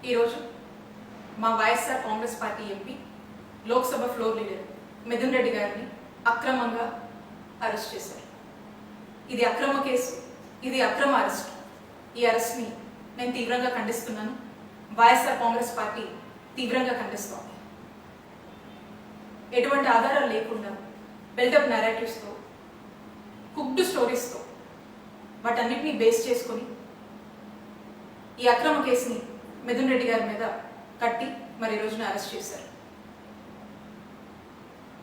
ఈరోజు మా YSR Congress party MP Lok Sabha floor leader Mithun Reddy గారిని అక్రమంగా అరెస్ట్ చేశారు. ఇది అక్రమ కేసు, ఇది అక్రమ అరెస్ట్. ఈ అరెస్ట్ని నేను తీవ్రంగా ఖండిస్తున్నాను. వైఎస్ఆర్ కాంగ్రెస్ పార్టీ తీవ్రంగా ఖండిస్తోంది. ఎటువంటి ఆధారాలు లేకుండా బిల్డప్ నెరేటివ్స్తో, కుక్డ్ స్టోరీస్తో వాటన్నిటిని బేస్ చేసుకొని ఈ అక్రమ కేసుని మిథున్ రెడ్డి గారి మీద కట్టి మరి రోజున అరెస్ట్ చేశారు.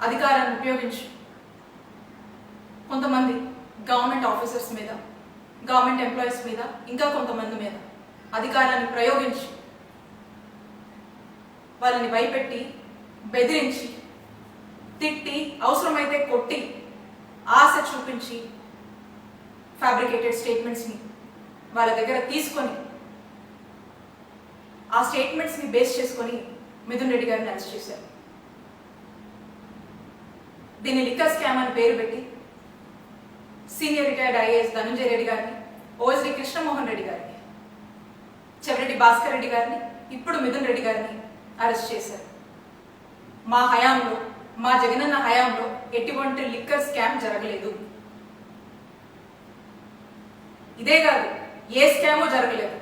అధికారాన్ని ఉపయోగించి కొంతమంది గవర్నమెంట్ ఆఫీసర్స్ మీద, గవర్నమెంట్ ఎంప్లాయీస్ మీద, ఇంకా కొంతమంది మీద అధికారాన్ని ప్రయోగించి వాళ్ళని భయపెట్టి, బెదిరించి, తిట్టి, అవసరమైతే కొట్టి, ఆశ చూపించి ఫ్యాబ్రికేటెడ్ స్టేట్మెంట్స్ని వాళ్ళ దగ్గర తీసుకొని ఆ స్టేట్మెంట్స్ని బేస్ చేసుకొని మిథున్ రెడ్డి గారిని అరెస్ట్ చేశారు. దీన్ని లిక్కర్ స్కామ్ అని పేరు పెట్టి senior retired IAS Dhananjaya Reddy గారిని, ఓఎస్డి కృష్ణమోహన్ రెడ్డి గారిని, చెవిరెడ్డి భాస్కర్ రెడ్డి గారిని, ఇప్పుడు మిథున్ రెడ్డి గారిని అరెస్ట్ చేశారు. మా హయాంలో, మా జగనన్న హయాంలో ఎటువంటి లిక్కర్ స్కామ్ జరగలేదు. ఇదే కాదు, ఏ స్కామో జరగలేదు.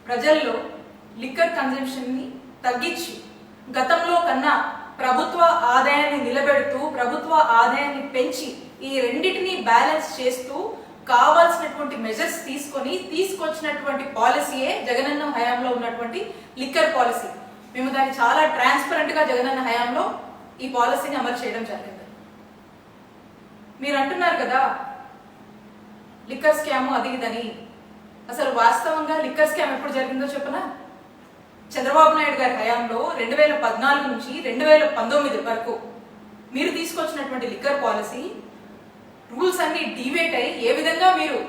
ప్రజల్లో లిక్కర్ కన్జంప్షన్ని తగ్గించి గతంలో కన్నా ప్రభుత్వ ఆదాయాన్ని నిలబెడుతూ, ప్రభుత్వ ఆదాయాన్ని పెంచి ఈ రెండింటిని బ్యాలెన్స్ చేస్తూ కావాల్సినటువంటి మెజర్స్ తీసుకొచ్చినటువంటి పాలసీయే జగనన్న హయాంలో ఉన్నటువంటి లిక్కర్ పాలసీ. మేము దాన్ని చాలా ట్రాన్స్పరెంట్ గా జగనన్న హయాంలో ఈ పాలసీని అమలు చేయడం జరిగింది. మీరు అంటున్నారు కదా లిక్కర్ స్కామ్ అది ఇదని. అసలు వాస్తవంగా లిక్కర్ స్కామ్ ఎప్పుడు జరిగిందో చెప్పనా? చంద్రబాబు నాయుడు గారి హయాంలో 2014 నుంచి 2019 వరకు మీరు తీసుకొచ్చినటువంటి లిక్కర్ పాలసీ రూల్స్ అన్ని డివేట్ అయ్యి ఏ విధంగా మీరు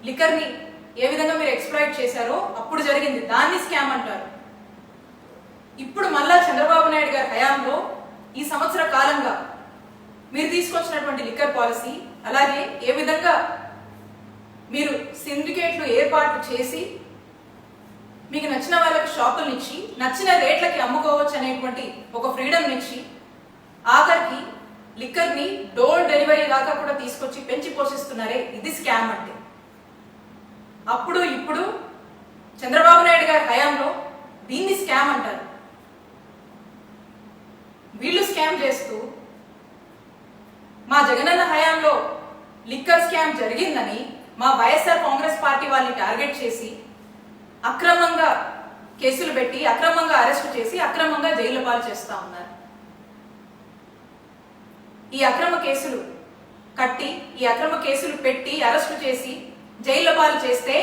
లిక్కర్ని ఏ విధంగా మీరు ఎక్స్ప్లాయిట్ చేశారో అప్పుడు జరిగింది. దాన్ని స్కామ్ అంటారు. ఇప్పుడు మళ్ళా చంద్రబాబు నాయుడు గారి హయాంలో ఈ సంవత్సర కాలంగా మీరు తీసుకొచ్చినటువంటి లిక్కర్ పాలసీ, అలాగే ఏ విధంగా మీరు సిండికేట్లు ఏర్పాటు చేసి మీకు నచ్చిన వాళ్ళకి షాపులు ఇచ్చి నచ్చిన రేట్లకి అమ్ముకోవచ్చు అనేటువంటి ఒక ఫ్రీడమ్ ఇచ్చి ఆఖరికి లిక్కర్ని డోర్ డెలివరీ దాకా కూడా తీసుకొచ్చి పెంచి పోషిస్తున్నారే, ఇది స్కామ్ అంటే. అప్పుడు ఇప్పుడు చంద్రబాబు నాయుడు గారి హయాంలో దీన్ని స్కామ్ అంటారు. వీళ్ళు స్కామ్ చేస్తూ మా జగనన్న హయాంలో లిక్కర్ స్కామ్ జరిగిందని మా వైఎస్ఆర్ కాంగ్రెస్ పార్టీ వాళ్ళని టార్గెట్ చేసి అక్రమంగా కేసులు పెట్టి, అక్రమంగా అరెస్టు చేసి, అక్రమంగా జైలు పాలు చేస్తా ఉన్నారు. ఈ అక్రమ కేసులు కట్టి, ఈ అక్రమ కేసులు పెట్టి అరెస్టు చేసి జైలు పాలు చేస్తే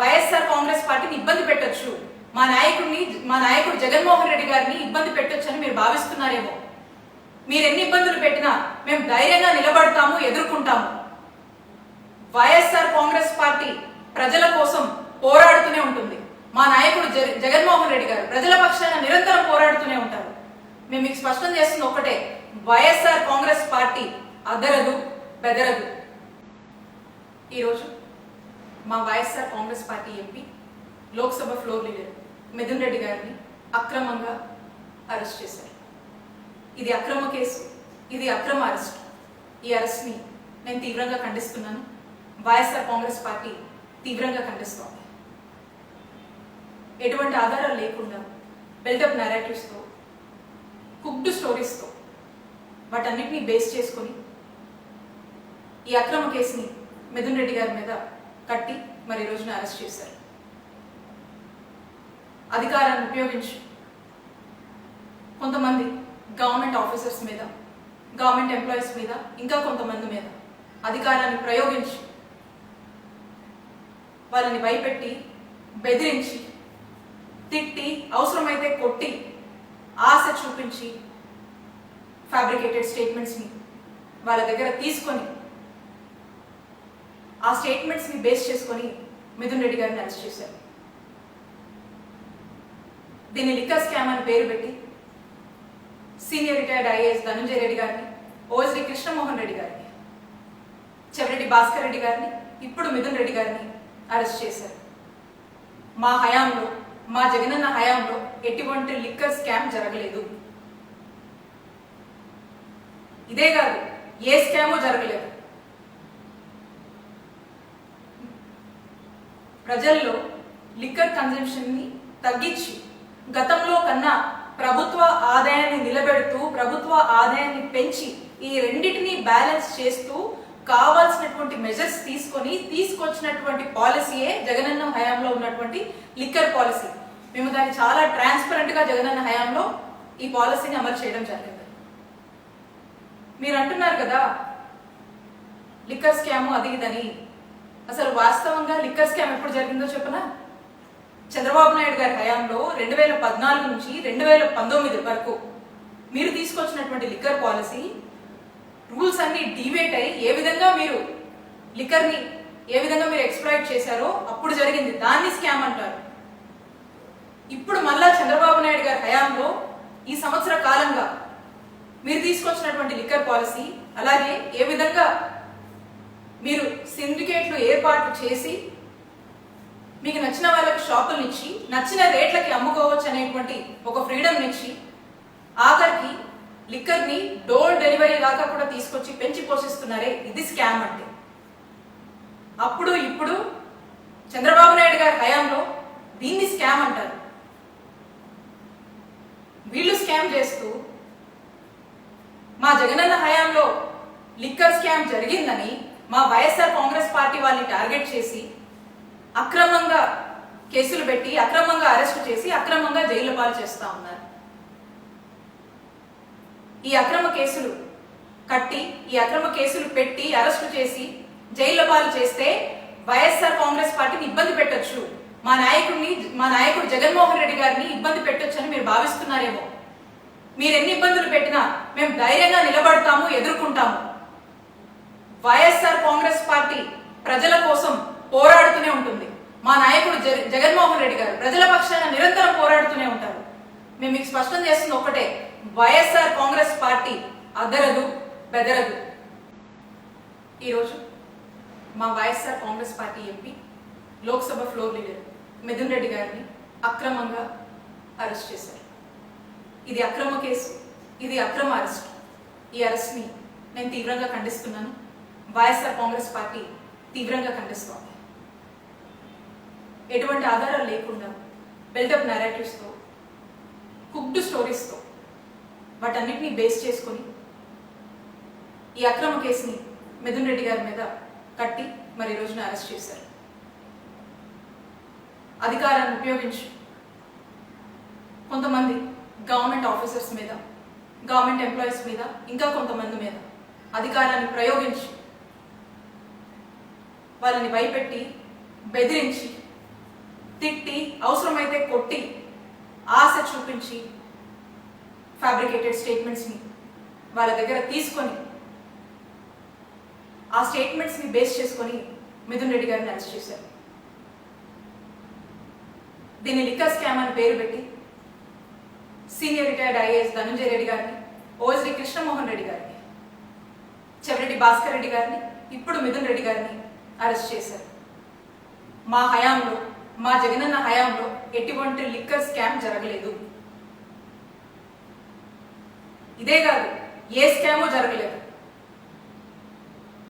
వైఎస్ఆర్ కాంగ్రెస్ పార్టీని ఇబ్బంది పెట్టొచ్చు, మా నాయకుడు జగన్మోహన్ రెడ్డి గారిని ఇబ్బంది పెట్టొచ్చు అని మీరు భావిస్తున్నారేమో. మీరు ఎన్ని ఇబ్బందులు పెట్టినా మేము ధైర్యంగా నిలబడతాము, ఎదుర్కొంటాము. వైఎస్ఆర్ కాంగ్రెస్ పార్టీ ప్రజల కోసం పోరాడుతూనే ఉంటుంది. మా నాయకుడు జగన్మోహన్ రెడ్డి గారు ప్రజల పక్షాన నిరంతరం పోరాడుతూనే ఉంటారు. మేము మీకు స్పష్టం చేస్తుంది ఒకటే, వైఎస్ఆర్ కాంగ్రెస్ పార్టీ అదరదు, బెదరదు. ఈరోజు మా YSR Congress party MP Lok Sabha floor leader Mithun Reddy గారిని అక్రమంగా అరెస్ట్ చేశారు. ఇది అక్రమ కేసు, ఇది అక్రమ అరెస్ట్. ఈ అరెస్ట్ని నేను తీవ్రంగా ఖండిస్తున్నాను. వైఎస్ఆర్ కాంగ్రెస్ పార్టీ తీవ్రంగా ఖండిస్తోంది. ఎటువంటి ఆధారాలు లేకుండా బిల్డప్ నెరేటివ్స్తో, కుక్డ్ స్టోరీస్తో వాటన్నిటిని బేస్ చేసుకొని ఈ అక్రమ కేసుని మిథున్ రెడ్డి గారి మీద కట్టి మరి రోజున అరెస్ట్ చేశారు. అధికారాన్ని ఉపయోగించి కొంతమంది గవర్నమెంట్ ఆఫీసర్స్ మీద, గవర్నమెంట్ ఎంప్లాయీస్ మీద, ఇంకా కొంతమంది మీద అధికారాన్ని ప్రయోగించి వాళ్ళని భయపెట్టి, బెదిరించి, తిట్టి, అవసరమైతే కొట్టి, ఆశ చూపించి ఫ్యాబ్రికేటెడ్ స్టేట్మెంట్స్ని వాళ్ళ దగ్గర తీసుకొని ఆ స్టేట్మెంట్స్ని బేస్ చేసుకొని మిథున్ రెడ్డి గారిని అరెస్ట్ చేశారు. దీన్ని లిక్కర్ స్కామ్ అని పేరు పెట్టి senior retired IAS Dhananjaya Reddy గారిని, ఓఎస్డి కృష్ణమోహన్ రెడ్డి గారిని, చెవిరెడ్డి భాస్కర్ రెడ్డి గారిని, ఇప్పుడు మిథున్ రెడ్డి గారిని అరెస్ట్ చేశారు. మా హయాంలో, మా జగనన్న హయాంలో ఎటువంటి లిక్కర్ స్కామ్ జరగలేదు. ఇదే కాదు, ఏ స్కాము జరగలేదు. ప్రజల్లో లిక్కర్ కన్జంప్షన్ ని తగ్గించి గతంలో కన్నా ప్రభుత్వ ఆదాయాన్ని నిలబెడుతూ, ప్రభుత్వ ఆదాయాన్ని పెంచి ఈ రెండింటిని బ్యాలెన్స్ చేస్తూ కావాల్సినటువంటి మెజర్స్ తీసుకొచ్చినటువంటి పాలసీయే జగనన్న హయాంలో ఉన్నటువంటి లిక్కర్ పాలసీ. మేము దాన్ని చాలా ట్రాన్స్పరెంట్ గా జగనన్న హయాంలో ఈ పాలసీని అమలు చేయడం జరిగింది. మీరు అంటున్నారు కదా లిక్కర్ స్కామ్ అది ఇదని. అసలు వాస్తవంగా లిక్కర్ స్కామ్ ఎప్పుడు జరిగిందో చెప్పనా? చంద్రబాబు నాయుడు గారి హయాంలో 2014 నుంచి 2019 వరకు మీరు తీసుకొచ్చినటువంటి లిక్కర్ పాలసీ రూల్స్ అన్ని డివేట్ అయ్యి ఏ విధంగా మీరు లిక్కర్ ని ఏ విధంగా మీరు ఎక్స్ప్లాయిట్ చేశారో అప్పుడు జరిగింది. దాన్ని స్కామ్ అంటారు. ఇప్పుడు మళ్ళా చంద్రబాబు నాయుడు గారి హయాంలో ఈ సంవత్సర కాలంగా మీరు తీసుకొచ్చినటువంటి లిక్కర్ పాలసీ, అలాగే ఏ విధంగా మీరు సిండికేట్లు ఏర్పాటు చేసి మీకు నచ్చిన వాళ్ళకి షాపులు ఇచ్చి నచ్చిన రేట్లకి అమ్ముకోవచ్చు అనేటువంటి ఒక ఫ్రీడమ్ ఇచ్చి ఆఖరికి లిక్కర్ ని డోర్ డెలివరీ దాకా కూడా తీసుకొచ్చి పెంచి పోషిస్తున్నారే, ఇది స్కామ్ అంటే. అప్పుడు ఇప్పుడు చంద్రబాబు నాయుడు గారి హయాంలో దీన్ని స్కామ్ అంటారు. వీళ్ళు స్కామ్ చేస్తూ మా జగనన్న హయాంలో లిక్కర్ స్కామ్ జరిగిందని మా వైఎస్ఆర్ కాంగ్రెస్ పార్టీ వాళ్ళని టార్గెట్ చేసి అక్రమంగా కేసులు పెట్టి, అక్రమంగా అరెస్టు చేసి, అక్రమంగా జైలు పాలు చేస్తా ఉన్నారు. ఈ అక్రమ కేసులు కట్టి, ఈ అక్రమ కేసులు పెట్టి అరెస్టు చేసి జైలు పాలు చేస్తే వైఎస్ఆర్ కాంగ్రెస్ పార్టీని ఇబ్బంది పెట్టొచ్చు, మా నాయకుడు జగన్మోహన్ రెడ్డి గారిని ఇబ్బంది పెట్టొచ్చు అని మీరు భావిస్తున్నారేమో. మీరు ఎన్ని ఇబ్బందులు పెట్టినా మేము ధైర్యంగా నిలబడతాము, ఎదుర్కొంటాము. వైఎస్ఆర్ కాంగ్రెస్ పార్టీ ప్రజల కోసం పోరాడుతూనే ఉంటుంది. మా నాయకుడు జగన్మోహన్ రెడ్డి గారు ప్రజల పక్షాన నిరంతరం పోరాడుతూనే ఉంటారు. మేము మీకు స్పష్టం చేస్తుంది ఒకటే, వైఎస్ఆర్ కాంగ్రెస్ పార్టీ అదరదు, బెదరదు. ఈరోజు మా YSR Congress party MP, Lok Sabha floor leader Mithun Reddy గారిని అక్రమంగా అరెస్ట్ చేశారు. ఇది అక్రమ కేసు, ఇది అక్రమ అరెస్ట్. ఈ అరెస్ట్ ని నేను తీవ్రంగా ఖండిస్తున్నాను. వైఎస్ఆర్ కాంగ్రెస్ పార్టీ తీవ్రంగా ఖండిస్తోంది. ఎటువంటి ఆధారాలు లేకుండా బిల్డప్ narratives తో, కుక్డ్ స్టోరీస్ తో వాటన్నిటిని బేస్ చేసుకొని ఈ అక్రమ కేసుని మిథున్ రెడ్డి గారి మీద కట్టి మరి ఈ రోజున అరెస్ట్ చేశారు. అధికారాన్ని ఉపయోగించి కొంతమంది గవర్నమెంట్ ఆఫీసర్స్ మీద, గవర్నమెంట్ ఎంప్లాయీస్ మీద, ఇంకా కొంతమంది మీద అధికారాన్ని ప్రయోగించి వాళ్ళని భయపెట్టి, బెదిరించి, తిట్టి, అవసరమైతే కొట్టి, ఆశ చూపించి ఫ్యాబ్రికేటెడ్ స్టేట్మెంట్స్ ని వాళ్ళ దగ్గర తీసుకొని ఆ స్టేట్మెంట్స్ ని బేస్ చేసుకొని మిథున్ రెడ్డి గారిని అరెస్ట్ చేశారు. దీన్ని లిక్కర్ స్కామ్ అని పేరు పెట్టి senior retired IAS Dhananjaya Reddy గారిని, ఓఎస్డి కృష్ణమోహన్ రెడ్డి గారిని, చెవిరెడ్డి భాస్కర్ రెడ్డి గారిని, ఇప్పుడు మిథున్ రెడ్డి గారిని అరెస్ట్ చేశారు. మా హయాంలో, మా జగనన్న హయాంలో ఎటువంటి లిక్కర్ స్కామ్ జరగలేదు. ఇదే కాదు, ఏ స్కాము జరగలేదు.